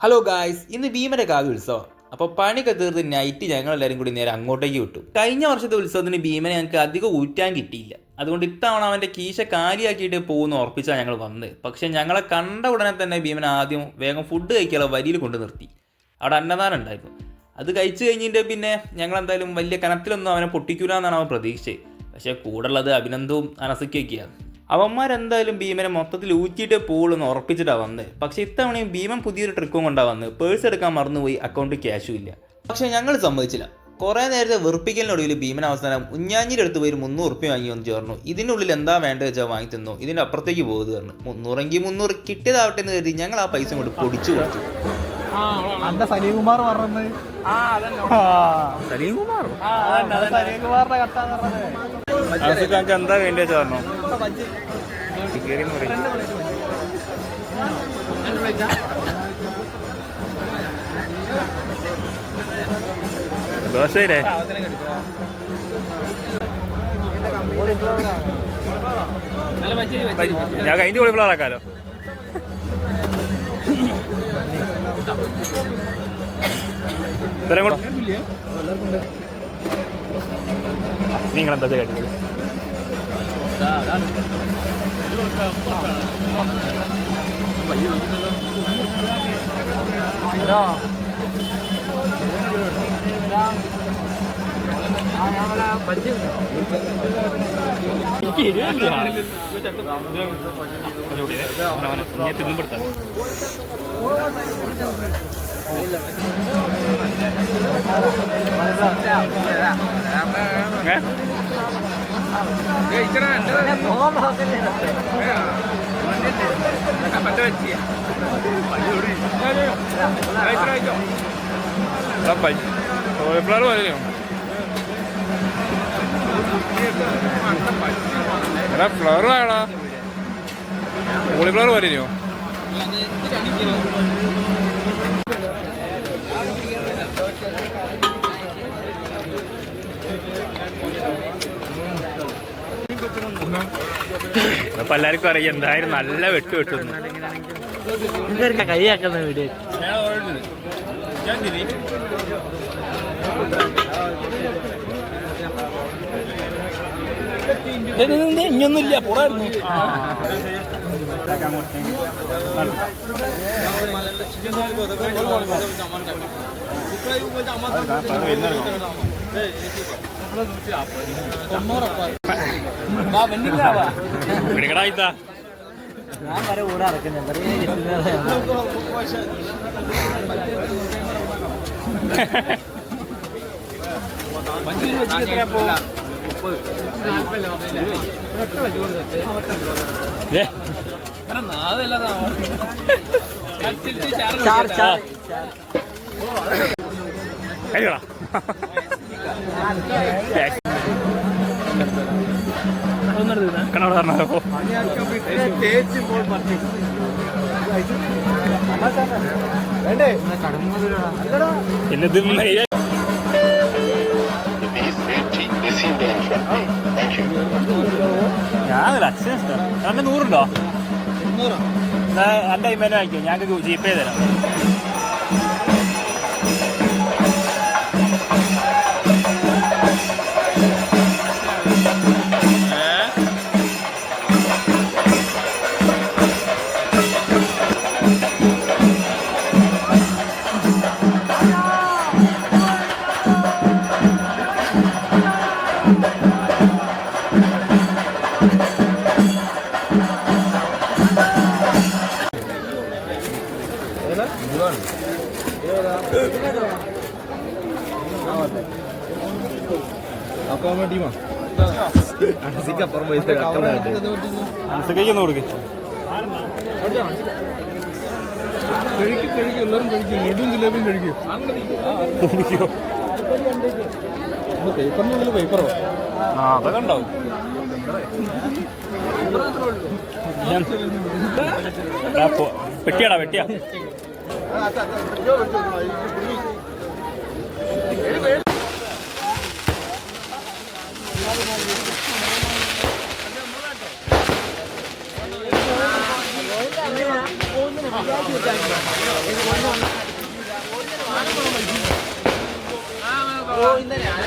Hello guys, ഇന്ന് ഭീമന്റെ കാവ്യ ഉത്സവം. അപ്പോൾ പണിയൊക്കെ തീർത്ത് നൈറ്റ് ഞങ്ങളെല്ലാവരും കൂടി നേരെ അങ്ങോട്ടേക്ക് വിട്ടു. കഴിഞ്ഞ വർഷത്തെ ഉത്സവത്തിന് ഭീമനെ ഞങ്ങൾക്ക് അധികം ഊറ്റാൻ കിട്ടിയില്ല. അതുകൊണ്ട് ഇത്തവണ അവൻ്റെ കീശ കാലിയാക്കിയിട്ട് പോകുമെന്ന് ഉറപ്പിച്ചാണ് ഞങ്ങൾ വന്നത്. പക്ഷേ ഞങ്ങളെ കണ്ട ഉടനെ തന്നെ ഭീമൻ ആദ്യം വേഗം ഫുഡ് കഴിക്കാനുള്ള വരിയിൽ കൊണ്ട് നിർത്തി. അവിടെ അന്നദാനം ഉണ്ടായിരുന്നു. അത് കഴിച്ചു കഴിഞ്ഞിട്ട് പിന്നെ ഞങ്ങൾ എന്തായാലും വലിയ കനത്തിലൊന്നും അവനെ പൊട്ടിക്കൂല എന്നാണ് അവൻ പ്രതീക്ഷിച്ചത്. പക്ഷേ കൂടുള്ളത് അഭിനന്ദവും അനസയ്ക്കൊക്കെയാണ്. അവന്മാരെന്തായാലും ഭീമനെ മൊത്തത്തിൽ ഊറ്റിയിട്ടേ പോകുള്ളൂ ഉറപ്പിച്ചിട്ടാണ് വന്നത്. പക്ഷേ ഇത്തവണയും ഭീമൻ പുതിയൊരു ട്രിക്കും കൊണ്ടാണ് വന്നത്. പേഴ്സ് എടുക്കാൻ മറന്നുപോയി, അക്കൗണ്ടിൽ ക്യാഷും ഇല്ല. പക്ഷേ ഞങ്ങൾ സമ്മതിച്ചില്ല. കുറേ നേരത്തെ വെറുപ്പിക്കലിനൊടുവിൽ ഭീമൻ അവസാനം ഉഞ്ഞാഞ്ഞിൻ്റെ അടുത്ത് പോയി 300 ഉറുപ്പ്യ വാങ്ങി വന്ന് ചേർന്നു. ഇതിനുള്ളിൽ എന്താ വേണ്ടത് വെച്ചാൽ വാങ്ങി തന്നു. ഇതിൻ്റെ അപ്പുറത്തേക്ക് പോകുന്നത് പറഞ്ഞു. 300 കിട്ടിയതാവട്ടെ എന്ന് കരുതി ഞങ്ങൾ ആ പൈസ കൊണ്ട് പൊടിച്ചു കൊടുത്തു. സലീംകുമാർ പറഞ്ഞത് സലീംകുമാറിന്റെ കട്ടാന്ന് പറഞ്ഞത് എന്താ വേണ്ടത് ചേർന്നു. ദോശയില്ലേ ഞാൻ കഴിഞ്ഞ കോളിഫ്ലവർ നിങ്ങളെന്താ കേട്ടത്? ഫ്ലവർ വരെയോ എടാ ഫ്ലവർ ആടാ കോളിഫ്ലവർ വരെയോ? അപ്പൊ എല്ലാവർക്കും അറിയാം എന്തായാലും നല്ല വെട്ട് വെട്ടുന്നു. കൈയാക്കുന്ന വീഡിയോ ഇനിയൊന്നുമില്ല പോടായിരുന്നു. ഞാൻ വരെ കൂടെ ഇറക്കുന്നത് ഞാനല്ല അച്ഛൻ രണ്ട് 100 ഉണ്ടോ? എൻ്റെ അമ്മേനെ വാങ്ങിക്കോ, ഞങ്ങൾക്ക് ജീപ്പേ തരാം. പേപ്പറോ അതൊക്കെ ഉണ്ടാവും. വെട്ടിയാടാ വെട്ടിയാ പോകുന്ന ഇന്ന് ഞാൻ